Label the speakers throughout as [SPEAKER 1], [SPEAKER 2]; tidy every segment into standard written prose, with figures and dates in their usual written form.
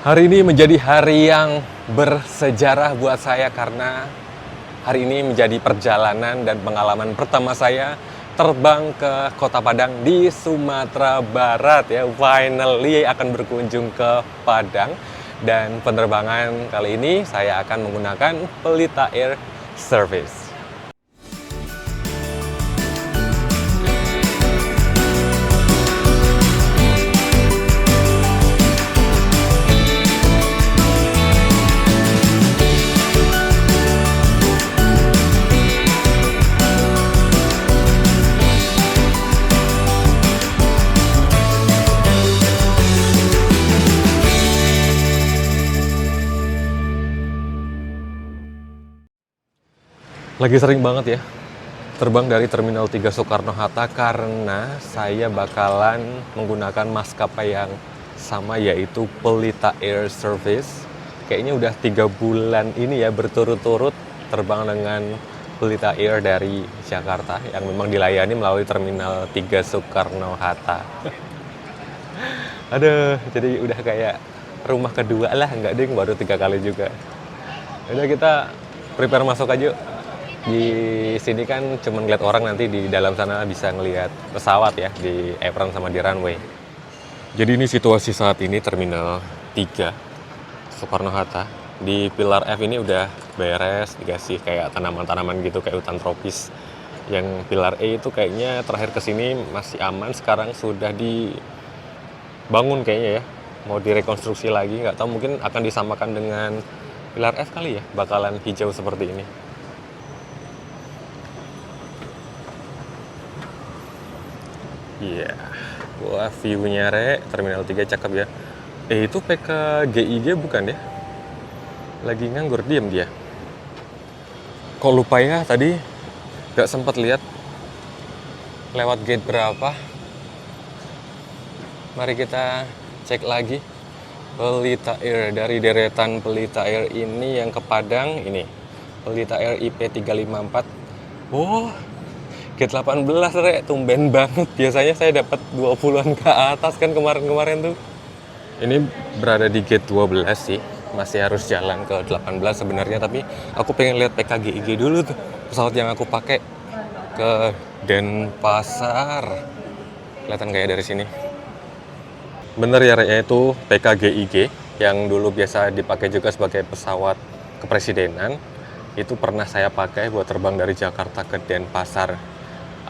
[SPEAKER 1] Hari ini menjadi hari yang bersejarah buat saya karena hari ini menjadi perjalanan dan pengalaman pertama saya terbang ke Kota Padang di Sumatera Barat ya. Finally akan berkunjung ke Padang dan penerbangan kali ini saya akan menggunakan Pelita Air Service. Lagi sering banget ya terbang dari Terminal 3 Soekarno-Hatta karena saya bakalan menggunakan maskapai yang sama yaitu Pelita Air Service. Kayaknya udah 3 bulan ini ya berturut-turut terbang dengan Pelita Air dari Jakarta yang memang dilayani melalui Terminal 3 Soekarno-Hatta. Aduh, jadi udah kayak rumah kedua lah, enggak ding, baru 3 kali juga. Udah kita prepare masuk aja. Di sini kan cuma ngeliat orang, nanti di dalam sana bisa ngelihat pesawat ya di apron sama di runway. Jadi ini situasi saat ini Terminal 3 Soekarno-Hatta. Di pilar F ini udah beres, dikasih kayak tanaman-tanaman gitu kayak hutan tropis. Yang pilar E itu kayaknya terakhir kesini masih aman, sekarang sudah dibangun kayaknya ya. Mau direkonstruksi lagi, nggak tahu, mungkin akan disamakan dengan pilar F kali ya, bakalan hijau seperti ini. Iya, wah view-nya Terminal 3 cakep ya. Itu PKGIG bukan ya? Lagi nganggur, diem dia. Kok lupa ya tadi, gak sempat lihat lewat gate berapa. Mari kita cek lagi. Pelita Air, dari deretan Pelita Air ini yang ke Padang, ini Pelita Air IP354. Oh, Gate 18 tumben banget. Biasanya saya dapat 20-an ke atas kan kemarin-kemarin tuh. Ini berada di gate 12 sih. Masih harus jalan ke 18 sebenarnya, tapi aku pengen lihat PKGIG dulu tuh. Pesawat yang aku pakai ke Denpasar. Kelihatan kayak dari sini. Bener ya, itu PKGIG yang dulu biasa dipakai juga sebagai pesawat kepresidenan. Itu pernah saya pakai buat terbang dari Jakarta ke Denpasar.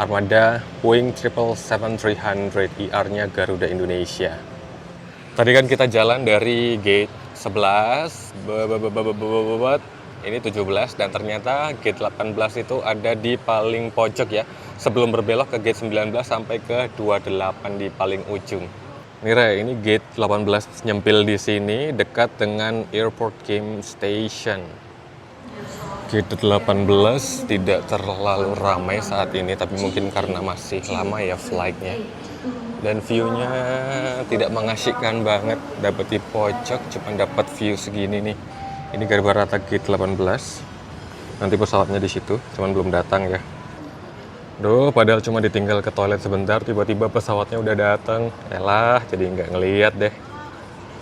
[SPEAKER 1] Armada Boeing 777-300 ER-nya Garuda Indonesia. Tadi kan kita jalan dari gate 11, ini 17, dan ternyata gate 18 itu ada di paling pojok ya, sebelum berbelok ke gate 19 sampai ke 28 di paling ujung. Ini gate 18 nyempil di sini dekat dengan Airport Game Station. Gate 18 tidak terlalu ramai saat ini, tapi mungkin karena masih lama ya flightnya. Dan view-nya tidak mengasyikkan banget, dapat di pojok, cuma dapat view segini nih. Ini garis rata gate 18. Nanti pesawatnya di situ, cuman belum datang ya. Duh, padahal cuma ditinggal ke toilet sebentar, tiba-tiba pesawatnya udah datang. Elah, jadi nggak ngeliat deh.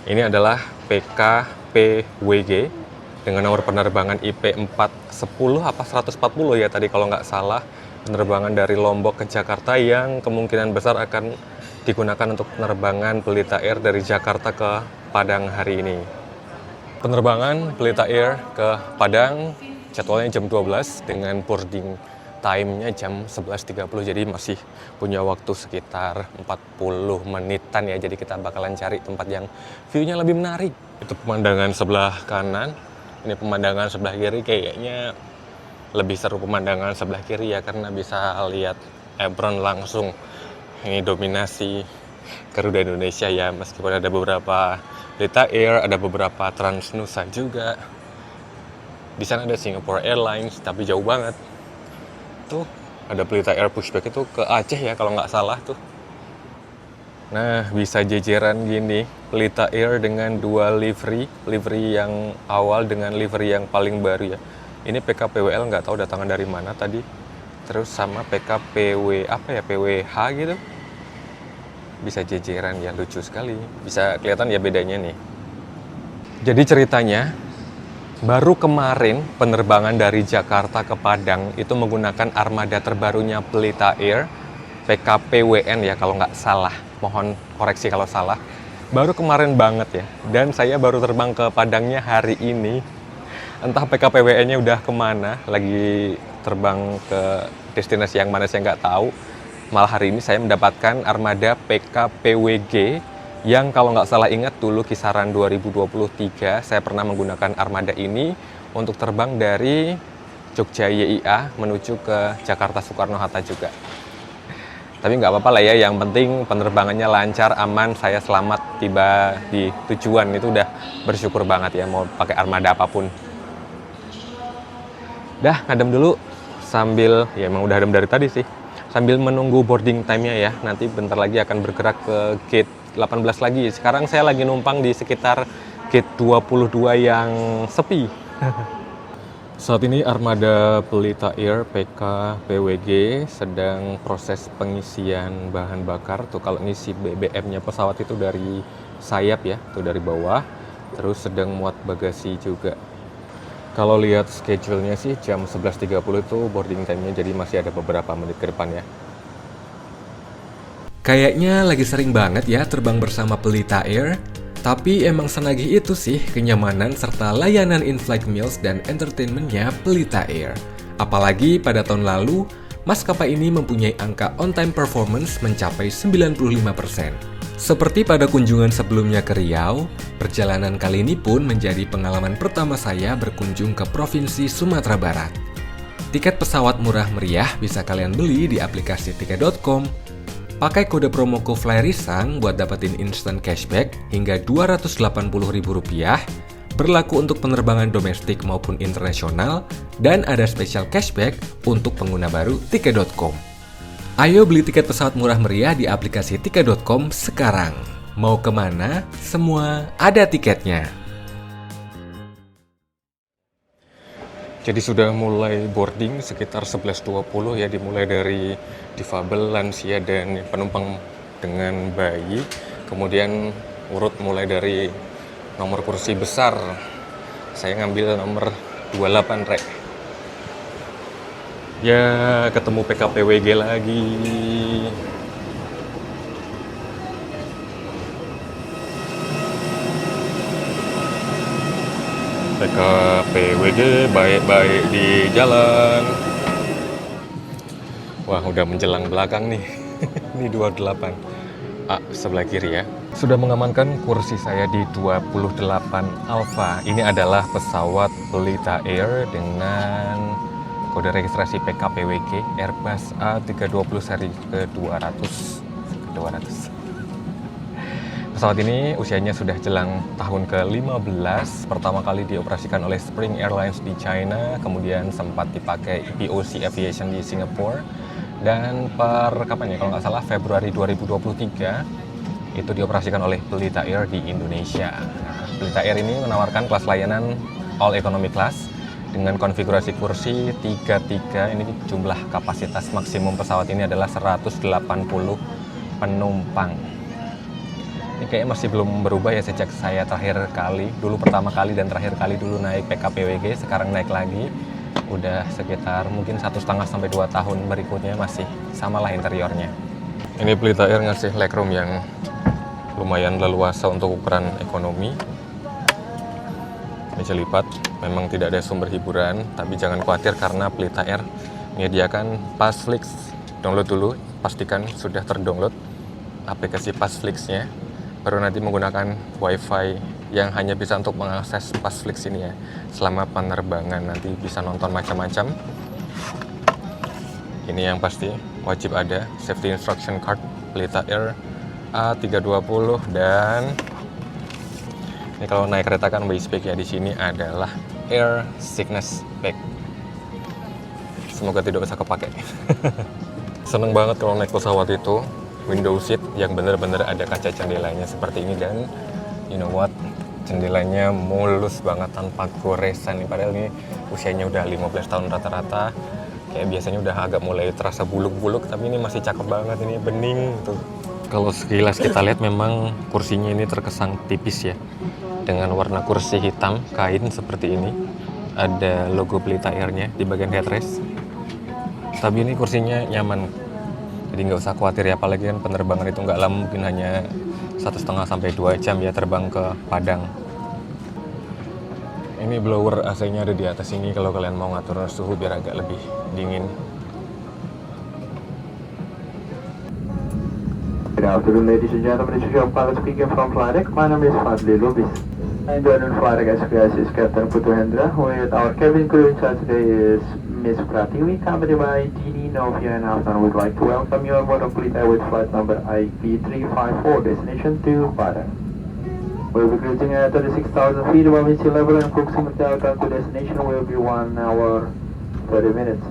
[SPEAKER 1] Ini adalah PKPWG. Dengan nomor penerbangan IP410 apa 140 ya tadi kalau nggak salah, penerbangan dari Lombok ke Jakarta yang kemungkinan besar akan digunakan untuk penerbangan Pelita Air dari Jakarta ke Padang hari ini. Penerbangan Pelita Air ke Padang jadwalnya jam 12 dengan boarding time-nya jam 11.30, jadi masih punya waktu sekitar 40 menitan ya, jadi kita bakalan cari tempat yang view-nya lebih menarik. Itu pemandangan sebelah kanan. Ini pemandangan sebelah kiri, kayaknya lebih seru pemandangan sebelah kiri ya, karena bisa lihat apron langsung. Ini dominasi Garuda Indonesia ya, meskipun ada beberapa Pelita Air, ada beberapa Transnusa juga. Di sana ada Singapore Airlines, tapi jauh banget. Tuh, ada Pelita Air pushback itu ke Aceh ya kalau nggak salah tuh. Nah, bisa jejeran gini, Pelita Air dengan dua livery yang awal dengan livery yang paling baru ya. Ini PKPWL, nggak tahu datangan dari mana tadi. Terus sama PKPW, apa ya, PWH gitu. Bisa jejeran ya, lucu sekali. Bisa kelihatan ya bedanya nih. Jadi ceritanya, baru kemarin penerbangan dari Jakarta ke Padang itu menggunakan armada terbarunya Pelita Air, PKPWN ya kalau nggak salah. Mohon koreksi kalau salah. Baru kemarin banget ya, dan saya baru terbang ke Padangnya hari ini. Entah PKPWN-nya udah kemana, lagi terbang ke destinasi yang mana saya nggak tahu. Malah hari ini saya mendapatkan armada PKPWG yang kalau nggak salah ingat dulu kisaran 2023 saya pernah menggunakan armada ini untuk terbang dari Jogja YIA menuju ke Jakarta Soekarno-Hatta juga. Tapi nggak apa-apa lah ya, yang penting penerbangannya lancar, aman, saya selamat tiba di tujuan, itu udah bersyukur banget ya, mau pakai armada apapun. Dah, ngadem dulu sambil, ya emang udah adem dari tadi sih, sambil menunggu boarding time-nya ya, nanti bentar lagi akan bergerak ke gate 18 lagi. Sekarang saya lagi numpang di sekitar gate 22 yang sepi. Saat ini armada Pelita Air PKPWG sedang proses pengisian bahan bakar. Tuh kalau ngisi BBM-nya pesawat itu dari sayap ya, tuh dari bawah. Terus sedang muat bagasi juga. Kalau lihat schedule-nya sih jam 11.30 itu boarding time-nya, jadi masih ada beberapa menit ke depan ya. Kayaknya lagi sering banget ya terbang bersama Pelita Air. Tapi emang senagih itu sih kenyamanan serta layanan in-flight meals dan entertainment-nya Pelita Air. Apalagi pada tahun lalu, maskapai ini mempunyai angka on-time performance mencapai 95%. Seperti pada kunjungan sebelumnya ke Riau, perjalanan kali ini pun menjadi pengalaman pertama saya berkunjung ke Provinsi Sumatera Barat. Tiket pesawat murah meriah bisa kalian beli di aplikasi tiket.com. Pakai kode promo FLYRISANG buat dapetin instant cashback hingga Rp280.000, berlaku untuk penerbangan domestik maupun internasional, dan ada special cashback untuk pengguna baru tiket.com. Ayo beli tiket pesawat murah meriah di aplikasi tiket.com sekarang. Mau kemana? Semua ada tiketnya. Jadi sudah mulai boarding sekitar 11.20 ya, dimulai dari difabel, lansia, dan penumpang dengan bayi. Kemudian urut mulai dari nomor kursi besar. Saya ngambil nomor 28 rek. Ya ketemu PKPWG lagi. PKPWG baik-baik di jalan. Wah, udah menjelang belakang nih. Ini 28. Sebelah kiri ya. Sudah mengamankan kursi saya di 28 Alpha. Ini adalah pesawat Pelita Air dengan kode registrasi PKPWG Airbus A320 seri ke-200. Pesawat ini usianya sudah jelang tahun ke-15, pertama kali dioperasikan oleh Spring Airlines di China, kemudian sempat dipakai BOC Aviation di Singapura, dan kapan ya, kalau nggak salah Februari 2023, itu dioperasikan oleh Pelita Air di Indonesia. Pelita Air ini menawarkan kelas layanan All Economy Class, dengan konfigurasi kursi 33, ini jumlah kapasitas maksimum pesawat ini adalah 180 penumpang. Ini kayaknya masih belum berubah ya sejak saya terakhir kali, dulu pertama kali dan terakhir kali dulu naik PKPWG, sekarang naik lagi. Udah sekitar mungkin 1,5 sampai 2 tahun berikutnya masih samalah interiornya. Ini Pelita Air ngasih legroom yang lumayan leluasa untuk ukuran ekonomi. Meja lipat, memang tidak ada sumber hiburan, tapi jangan khawatir karena Pelita Air menyediakan Passflix. Download dulu, pastikan sudah terdownload aplikasi Passflix-nya. Baru nanti menggunakan wifi yang hanya bisa untuk mengakses Passflix ini ya. Selama penerbangan nanti bisa nonton macam-macam. Ini yang pasti wajib ada safety instruction card Pelita Air A320, dan ini kalau naik kereta kan base pack ya, di sini adalah Air Sickness Pack. Semoga tidak usah kepake. Seneng banget kalau naik pesawat itu window seat yang bener-bener ada kaca jendelanya seperti ini, dan you know what, jendelanya mulus banget tanpa goresan nih, padahal ini usianya udah 15 tahun rata-rata. Kayak biasanya udah agak mulai terasa buluk-buluk, tapi ini masih cakep banget, ini bening tuh. Kalau sekilas kita lihat memang kursinya ini terkesan tipis ya, dengan warna kursi hitam kain seperti ini. Ada logo Pelita Air-nya di bagian headrest. Tapi ini kursinya nyaman, jadi nggak usah khawatir ya, apalagi kan penerbangan itu nggak lama, mungkin hanya 1,5 sampai 2 jam ya terbang ke Padang. Ini blower AC-nya ada di atas ini kalau kalian mau ngatur suhu biar agak lebih dingin.
[SPEAKER 2] Good afternoon, ladies and gentlemen. This is your pilot speaking from Flydeck. My name is Fadli Lubis. I'm joining Flydeck SPS is Captain Putu Hendra. With our cabin crew in charge today is Miss Pratiwi, accompanied by Dini, Novia, and Afnan. We'd like to welcome you on board of Pelita with flight number IP354, destination to Padang. We'll be cruising at 36,000 feet above sea level, and approximately our time to destination will be 1 hour 30 minutes.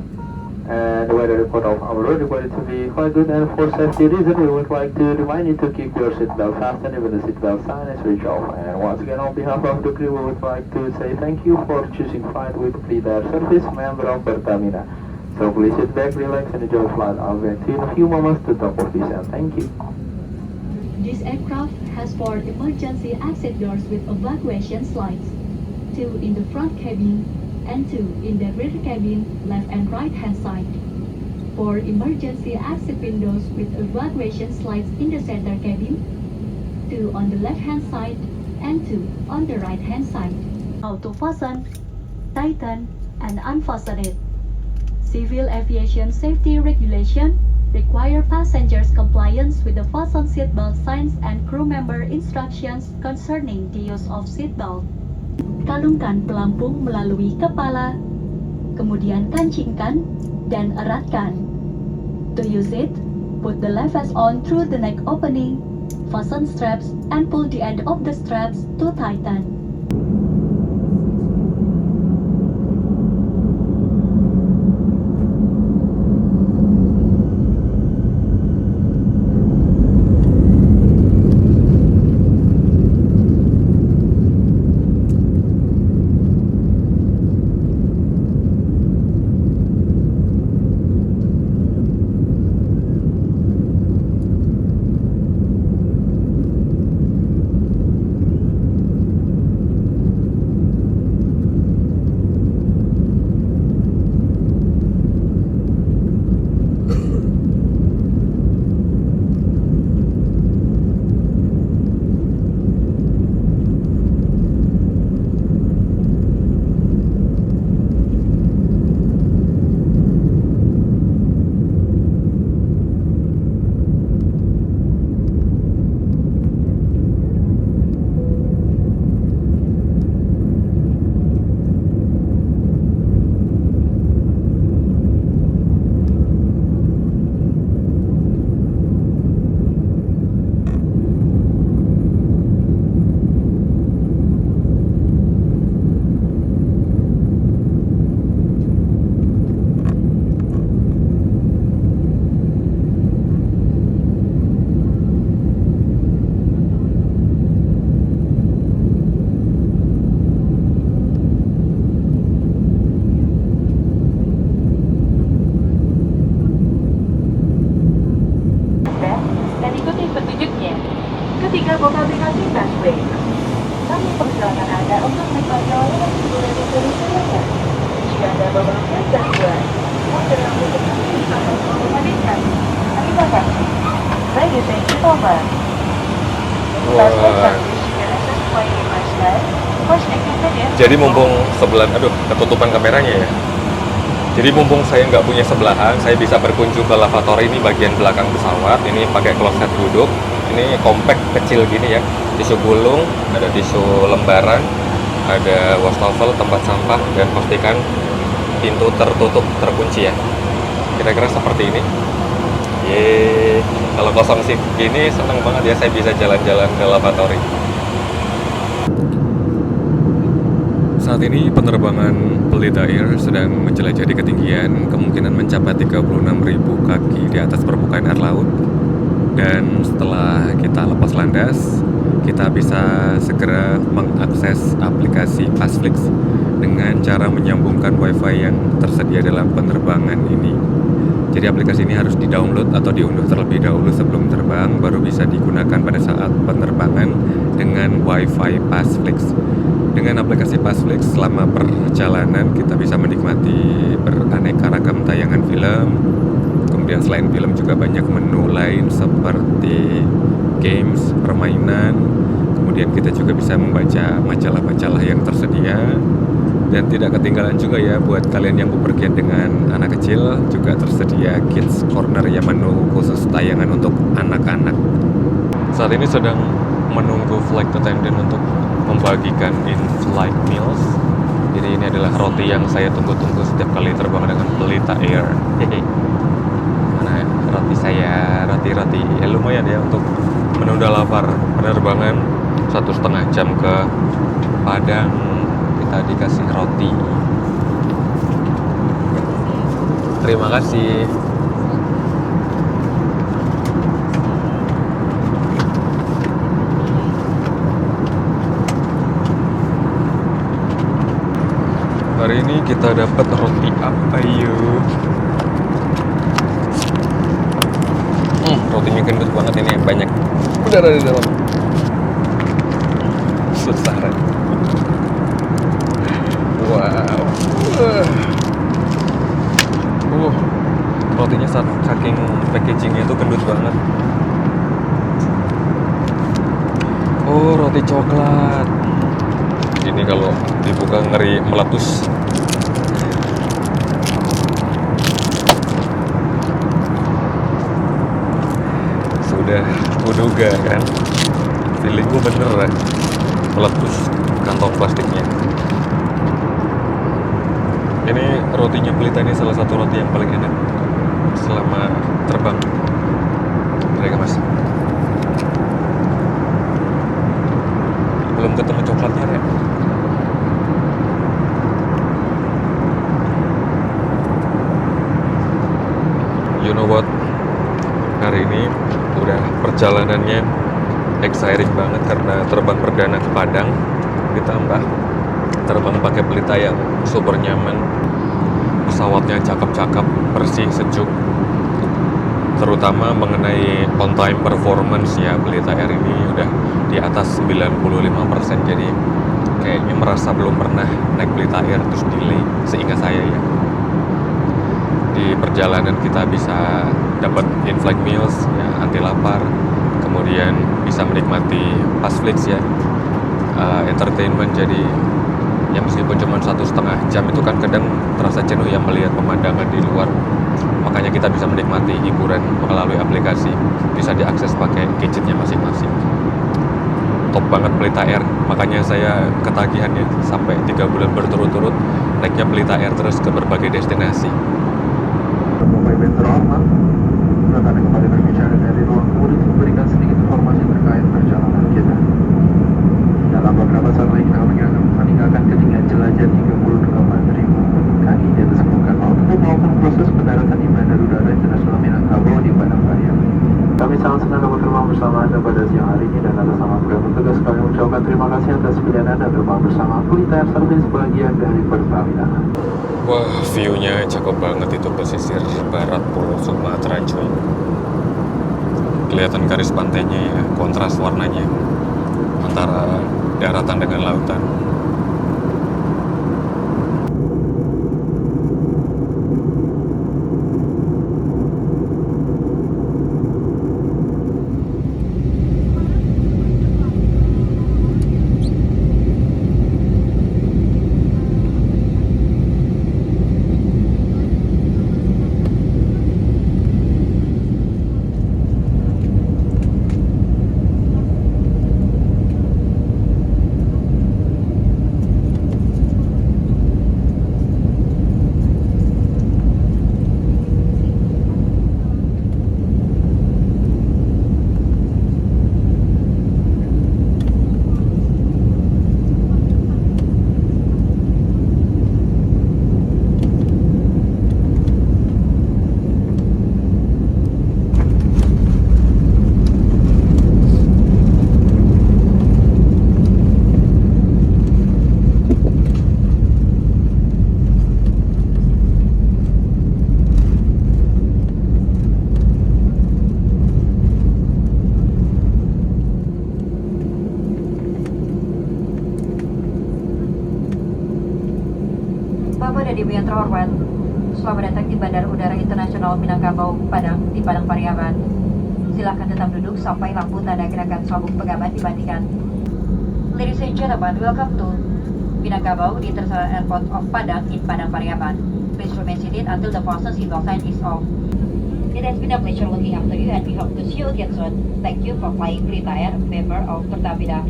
[SPEAKER 2] And the weather report of our road is going to be quite good, and for safety reasons we would like to remind you to keep your seatbelt fastened even the seatbelt sign is switched off. And once again, on behalf of the crew, we would like to say thank you for choosing flight with Pelita Air Service, member of Pertamina. So please sit back, relax, and enjoy flight. I'll get to you in a few moments to top of this, and thank you.
[SPEAKER 3] This aircraft has 4 emergency exit doors with evacuation slides, 2 in the front cabin and 2 in the rear cabin, left and right hand side. 4 emergency exit windows with evacuation slides in the center cabin, 2 on the left hand side and 2 on the right hand side. How to fasten, tighten and unfasten it. Civil aviation safety regulation require passengers compliance with the fasten seatbelt signs and crew member instructions concerning the use of seatbelt. Kalungkan pelampung melalui kepala, kemudian kancingkan dan eratkan. To use it, put the life vest on through the neck opening, fasten straps and pull the end of the straps to tighten. Dan ikuti petunjuknya. Ketiga buka aplikasi busway. Kami persilakan Anda untuk menikmati layanan hiburan di Indonesia. Jika Anda memerlukan gangguan, segera menghubungi atau menghadirkan. Terima kasih. Ladies and gentlemen,
[SPEAKER 1] Jadi mumpung sebelah, aduh ketutupan kameranya ya. Jadi mumpung saya nggak punya sebelahan, saya bisa berkunjung ke lavatory ini bagian belakang pesawat. Ini pakai kloset duduk. Ini compact kecil gini ya. Tisu gulung, ada tisu lembaran, ada wastafel tempat sampah, dan pastikan pintu tertutup terkunci ya. Kira-kira seperti ini. Yeay, kalau kosong sih gini seneng banget ya, saya bisa jalan-jalan ke lavatory. Saat ini penerbangan Pelita Air sedang menjelajahi ketinggian kemungkinan mencapai 36.000 kaki di atas permukaan air laut. Dan setelah kita lepas landas, kita bisa segera mengakses aplikasi Passflix dengan cara menyambungkan WiFi yang tersedia dalam penerbangan ini. Jadi aplikasi ini harus di-download atau diunduh terlebih dahulu sebelum terbang, baru bisa digunakan pada saat penerbangan dengan WiFi Passflix. Dengan aplikasi Passflix selama perjalanan kita bisa menikmati beraneka ragam tayangan film. Kemudian selain film juga banyak menu lain seperti games, permainan. Kemudian kita juga bisa membaca majalah-majalah yang tersedia. Dan tidak ketinggalan juga ya buat kalian yang bepergian dengan anak kecil, juga tersedia Kids Corner ya, menu khusus tayangan untuk anak-anak. Saat ini sedang menunggu flight attendant untuk membagikan in-flight meals. Jadi ini adalah roti yang saya tunggu-tunggu setiap kali terbang dengan Pelita Air. Mana roti saya, roti-roti lumayan ya untuk menunda lapar. Penerbangan 1,5 jam ke Padang, kita dikasih roti. Terima kasih. Hari ini kita dapat roti apa yuk? Rotinya gendut banget, ini banyak udara di dalam. Susah kan? Wow. Rotinya saking packagingnya itu gendut banget. Oh, roti coklat. Ini kalau dibuka ngeri meletus. Sudah kuduga kan? Feeling gue bener kan? Meletus kantong plastiknya. Ini rotinya Pelita ini salah satu roti yang paling enak selama terbang. Mereka mas. Belum ketemu coklatnya ya. You know what? Hari ini udah perjalanannya exciting banget karena terbang perdana ke Padang, ditambah terbang pakai Pelita yang super nyaman. Pesawatnya cakep-cakep, bersih, sejuk. Terutama mengenai on time performance ya, Pelita Air ini udah di atas 95%. Jadi kayaknya merasa belum pernah naik Pelita Air terus delay, seingat saya ya. Di perjalanan kita bisa dapat in-flight meals ya, anti lapar. Kemudian bisa menikmati Passflix ya, entertainment. Jadi ya meskipun cuma 1,5 jam itu kan kadang terasa jenuh ya melihat pemandangan di luar. Makanya kita bisa menikmati hiburan melalui aplikasi, bisa diakses pakai gadgetnya masing-masing. Top banget Pelita Air, makanya saya ketagihannya sampai 3 bulan berturut-turut naiknya Pelita Air terus ke berbagai destinasi.
[SPEAKER 2] Rekan kembali berbicara dari ruang murid memberikan sedikit informasi terkait perjalanan kita. Dalam beberapa saat lagi kami akan meninggalkan ketinggian jelajah 38.000 kaki di atas permukaan laut untuk melakukan proses pendaratan di Bandara Udara Internasional Minangkabau di Padang Raya. Kami sangat senang dapat terbang bersama Anda pada siang hari ini, dan atas nama kru petugas kami mengucapkan terima kasih atas pilihan Anda terbang bersama Pelita Air Service bagian dari Pertamina.
[SPEAKER 1] Wah, view-nya cakep banget itu pesisir barat Pulau Sumatera cuy. Kelihatan garis pantainya ya, kontras warnanya antara daratan dengan lautan.
[SPEAKER 4] Bapak dan Ibu yang terhormat, selamat datang di Bandara Udara Internasional Minangkabau, Padang, di Padang Pariaman. Silakan tetap duduk sampai lampu tanda gerakan sabuk pengaman dimatikan. Ladies and gentlemen, welcome to Minangkabau, the International Airport of Padang in Padang Pariaman. Please remain seated until the fasten seatbelt sign is off. It has been a pleasure looking after you and we hope to see you again soon. Thank you for flying Pelita Air, member of Pertamina.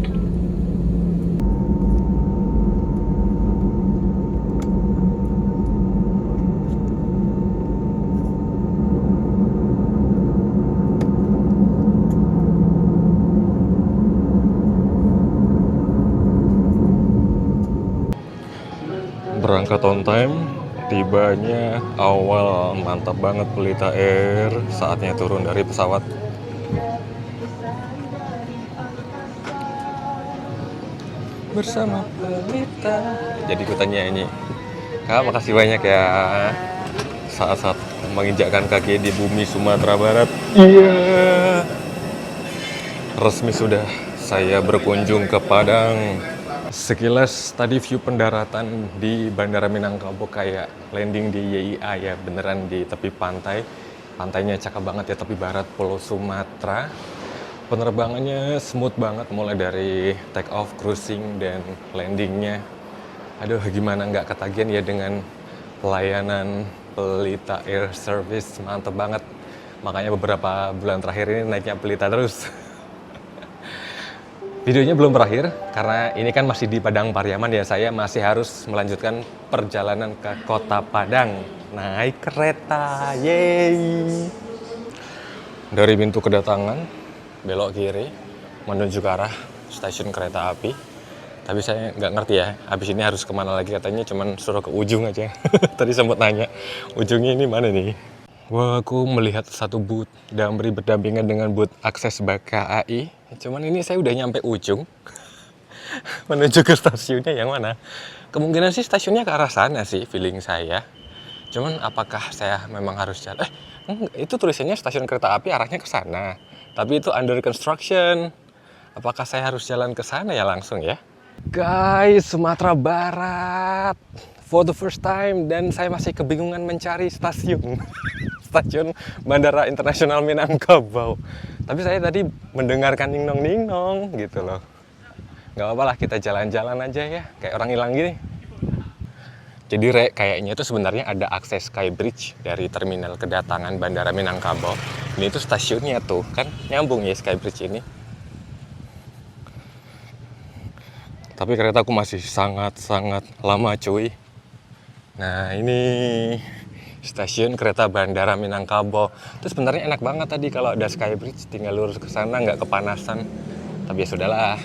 [SPEAKER 1] Berangkat on time, tibanya awal, mantap banget Pelita Air. Saatnya turun dari pesawat. Bersama Pelita. Jadi ikutan nyanyi. Kak, makasih banyak ya. Saat-saat menginjakkan kaki di bumi Sumatera Barat. Iya. Resmi sudah saya berkunjung ke Padang. Sekilas tadi view pendaratan di Bandara Minangkabau kayak landing di YIA ya, beneran di tepi pantai. Pantainya cakep banget ya, tepi barat Pulau Sumatera. Penerbangannya smooth banget, mulai dari take off, cruising, dan landingnya. Aduh, gimana nggak ketagihan ya dengan pelayanan Pelita Air Service, mantep banget. Makanya beberapa bulan terakhir ini naiknya Pelita terus. Videonya belum berakhir, karena ini kan masih di Padang Pariaman ya, saya masih harus melanjutkan perjalanan ke kota Padang. Naik kereta, yeay! Dari pintu kedatangan, belok kiri, menuju ke arah stasiun kereta api. Tapi saya nggak ngerti ya, habis ini harus kemana lagi, katanya cuman suruh ke ujung aja. Tadi sempat nanya, ujungnya ini mana nih? Wah, aku melihat satu booth Damri berdampingan dengan booth akses KAI. Cuman ini saya udah nyampe ujung. Menuju ke stasiunnya yang mana? Kemungkinan sih stasiunnya ke arah sana sih, feeling saya. Cuman apakah saya memang harus jalan? Itu tulisannya stasiun kereta api arahnya ke sana. Tapi itu under construction. Apakah saya harus jalan ke sana ya langsung ya? Guys, Sumatera Barat. For the first time, dan saya masih kebingungan mencari stasiun. Stasiun Bandara Internasional Minangkabau. Tapi saya tadi mendengarkan ningnong-ningnong gitu loh. Gak apa-apa lah, kita jalan-jalan aja ya, kayak orang hilang gini. Jadi kayaknya itu sebenarnya ada akses Skybridge dari terminal kedatangan Bandara Minangkabau. Ini tuh stasiunnya tuh, kan nyambung ya Skybridge ini. Tapi keretaku masih sangat-sangat lama cuy. Nah ini stasiun kereta Bandara Minangkabau. Itu sebenarnya enak banget tadi kalau ada Skybridge, tinggal lurus ke sana nggak kepanasan. Tapi ya sudahlah.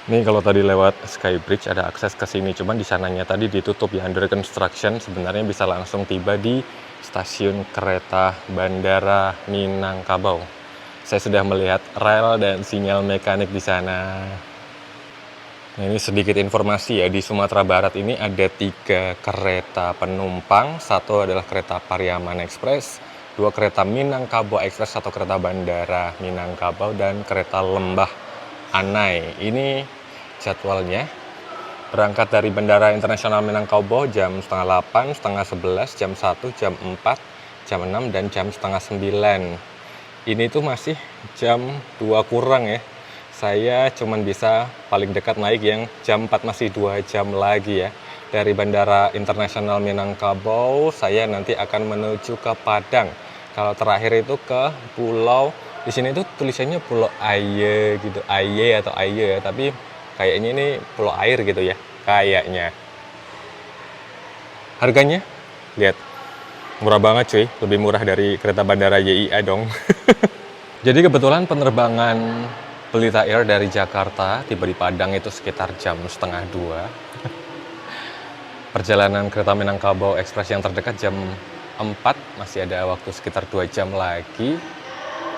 [SPEAKER 1] Nih kalau tadi lewat Skybridge ada akses ke sini, cuman di sananya tadi ditutup ya, under construction. Sebenarnya bisa langsung tiba di stasiun kereta Bandara Minangkabau. Saya sudah melihat rel dan sinyal mekanik di sana. Nah, ini sedikit informasi ya, di Sumatera Barat ini ada 3 kereta penumpang. Satu adalah kereta Pariaman Express, 2 kereta Minangkabau Express, 1 kereta Bandara Minangkabau, dan kereta Lembah Anai. Ini jadwalnya. Berangkat dari Bandara Internasional Minangkabau jam setengah 8, setengah 11, jam 1, jam 4, jam 6, dan jam setengah 9. Ini tuh masih jam 2 kurang ya. Saya cuman bisa paling dekat naik yang jam 4, masih 2 jam lagi ya. Dari Bandara Internasional Minangkabau, saya nanti akan menuju ke Padang. Kalau terakhir itu ke pulau, di sini tuh tulisannya Pulau Aye gitu, Aye atau Aye ya, tapi kayaknya ini pulau air gitu ya, kayaknya. Harganya, lihat, murah banget cuy, lebih murah dari kereta bandara YIA dong. Jadi kebetulan penerbangan Pelita Air dari Jakarta tiba di Padang itu sekitar jam setengah 2. Perjalanan kereta Minangkabau Express yang terdekat jam 4, masih ada waktu sekitar 2 jam lagi.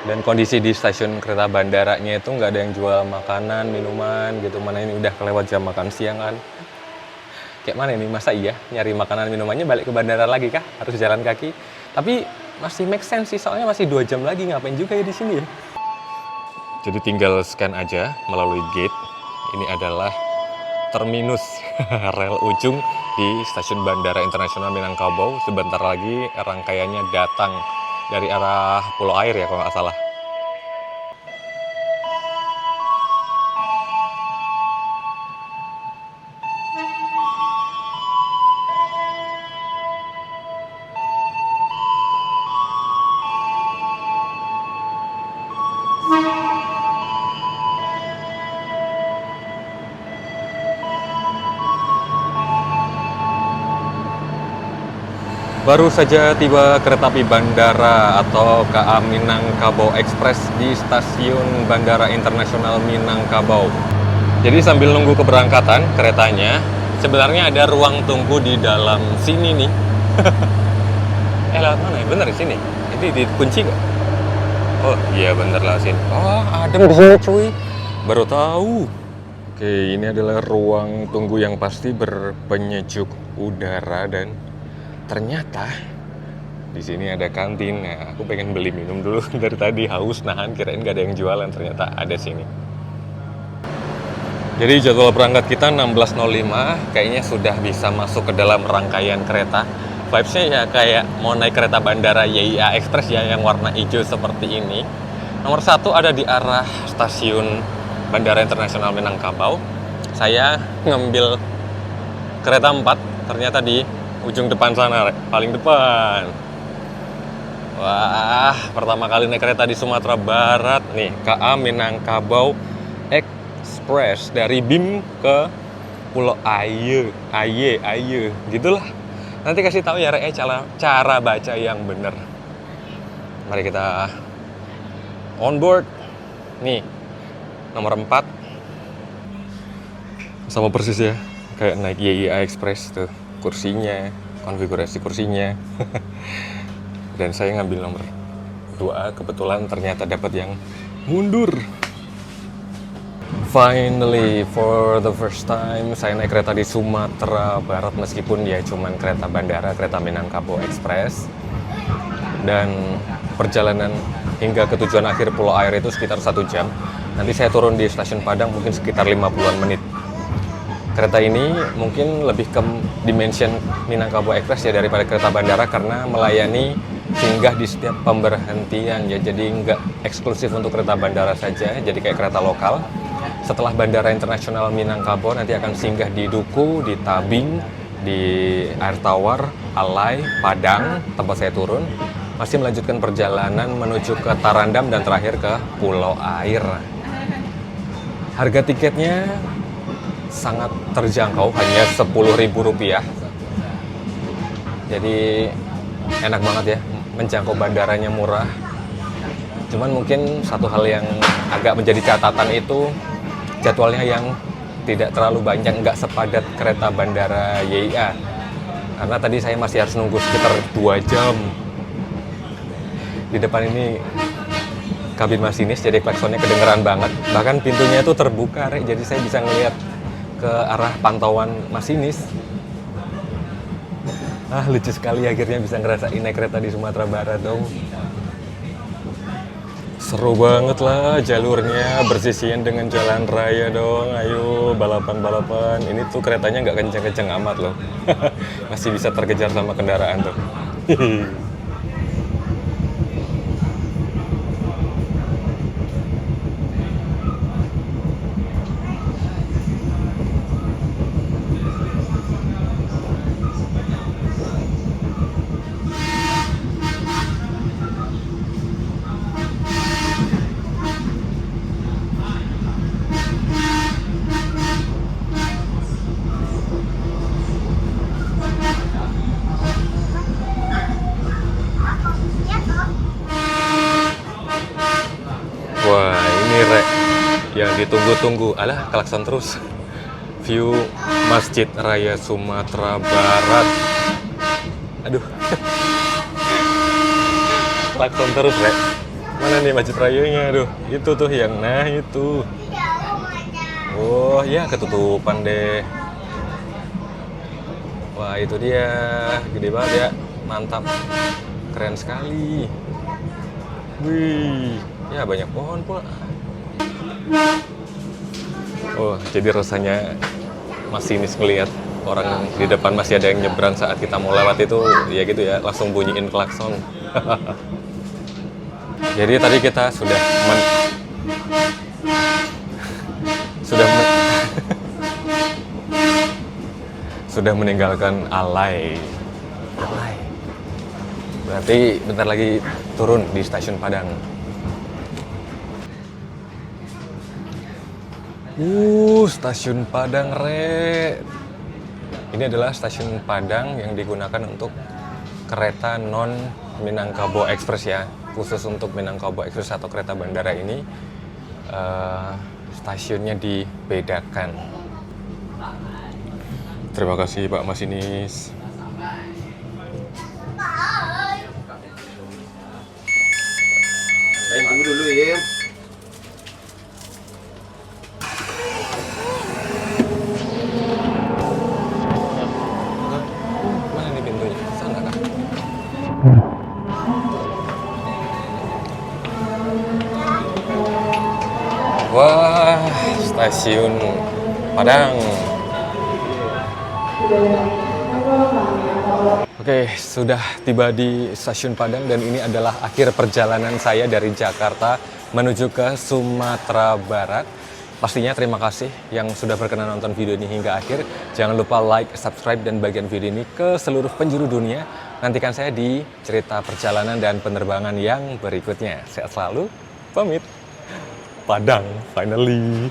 [SPEAKER 1] Dan kondisi di stasiun kereta bandaranya itu nggak ada yang jual makanan, minuman gitu. Mana ini udah kelewat jam makan siang kan. Kayak mana ini, masa iya nyari makanan minumannya balik ke bandara lagi kah? Harus jalan kaki. Tapi masih make sense sih, soalnya masih 2 jam lagi, ngapain juga ya di sini ya. Jadi tinggal scan aja melalui gate. Ini adalah terminus rel ujung di stasiun Bandara Internasional Minangkabau. Sebentar lagi rangkaiannya datang dari arah Pulau Air ya kalau nggak salah. Baru saja tiba kereta api bandara atau KA Minangkabau Express di stasiun Bandara Internasional Minangkabau. Jadi sambil nunggu keberangkatan keretanya, sebenarnya ada ruang tunggu di dalam sini nih. Lewat mana ya? Bener di sini? Ini dikunci nggak? Oh iya bener lah sini. Oh adem di sini cuy. Baru tahu. Oke, ini adalah ruang tunggu yang pasti berpenyejuk udara dan ternyata di sini ada kantin. Nah, aku pengen beli minum dulu dari tadi haus nahan, kirain gak ada yang jualan, ternyata ada sini. Jadi jadwal berangkat kita 16.05, kayaknya sudah bisa masuk ke dalam rangkaian kereta. Vibes-nya ya kayak mau naik kereta bandara YIA Express ya, yang warna hijau seperti ini. Nomor 1 ada di arah stasiun Bandara Internasional Minangkabau. Saya ngambil kereta 4, ternyata di ujung depan sana, paling depan. Wah, pertama kali naik kereta di Sumatera Barat nih, KA Minangkabau Express dari BIM ke Pulau Aye, gitulah. Nanti kasih tahu ya cara baca yang bener. Mari kita on board. Nih, nomor 4. Sama persis ya, kayak naik YIA Express tuh. Kursinya, konfigurasi kursinya. Dan saya ngambil nomor 2, kebetulan ternyata dapat yang mundur. Finally, for the first time saya naik kereta di Sumatera Barat, meskipun ya cuman kereta bandara, kereta Minangkabau Express. Dan perjalanan hingga ke tujuan akhir Pulau Air itu sekitar 1 jam. Nanti saya turun di stasiun Padang mungkin sekitar 50-an menit. Kereta ini mungkin lebih ke dimension Minangkabau Express ya daripada kereta bandara, karena melayani singgah di setiap pemberhentian ya. Jadi nggak eksklusif untuk kereta bandara saja, jadi kayak kereta lokal. Setelah Bandara Internasional Minangkabau nanti akan singgah di Duku, di Tabing, di Air Tawar, Alai, Padang, tempat saya turun. Masih melanjutkan perjalanan menuju ke Tarandam dan terakhir ke Pulau Air. Harga tiketnya sangat terjangkau, hanya Rp10.000. Jadi enak banget ya, menjangkau bandaranya murah. Cuman mungkin satu hal yang agak menjadi catatan itu jadwalnya yang tidak terlalu banyak, nggak sepadat kereta bandara YIA. Karena tadi saya masih harus nunggu sekitar 2 jam. Di depan ini kabin masinis, jadi klaksonnya kedengeran banget. Bahkan pintunya itu terbuka, jadi saya bisa ngelihat ke arah pantauan masinis. Lucu sekali akhirnya bisa ngerasain naik kereta di Sumatera Barat dong. Seru banget lah jalurnya, bersisian dengan jalan raya dong. Ayo balapan-balapan. Ini tuh keretanya nggak kenceng-kenceng amat loh. Masih bisa terkejar sama kendaraan tuh. Wah, ini yang ditunggu-tunggu. Alah, klakson terus. View Masjid Raya Sumatera Barat. Aduh. Klakson terus, Rek. Mana nih Masjid Rayanya? Aduh, itu tuh yang itu. Oh, ya ketutupan deh. Wah, itu dia. Gede banget ya. Mantap. Keren sekali. Wih. Ya banyak pohon pula. Oh, jadi rasanya masinis ngelihat orang di depan masih ada yang nyebrang saat kita mau lewat itu, ya gitu ya, langsung bunyiin klakson. Jadi tadi kita sudah meninggalkan Alai. Berarti bentar lagi turun di stasiun Padang. Stasiun Padang, Re. Ini adalah stasiun Padang yang digunakan untuk kereta non Minangkabau Express ya. Khusus untuk Minangkabau Express atau kereta bandara ini stasiunnya dibedakan. Terima kasih Pak Masinis.
[SPEAKER 5] Tunggu dulu ya.
[SPEAKER 1] Mana nih pintunya? Sana kah? Wah, stasiun Padang. Oke, sudah tiba di stasiun Padang dan ini adalah akhir perjalanan saya dari Jakarta menuju ke Sumatera Barat. Pastinya terima kasih yang sudah berkenan nonton video ini hingga akhir. Jangan lupa like, subscribe, dan bagian video ini ke seluruh penjuru dunia. Nantikan saya di cerita perjalanan dan penerbangan yang berikutnya. Sehat selalu, pamit. Padang, finally.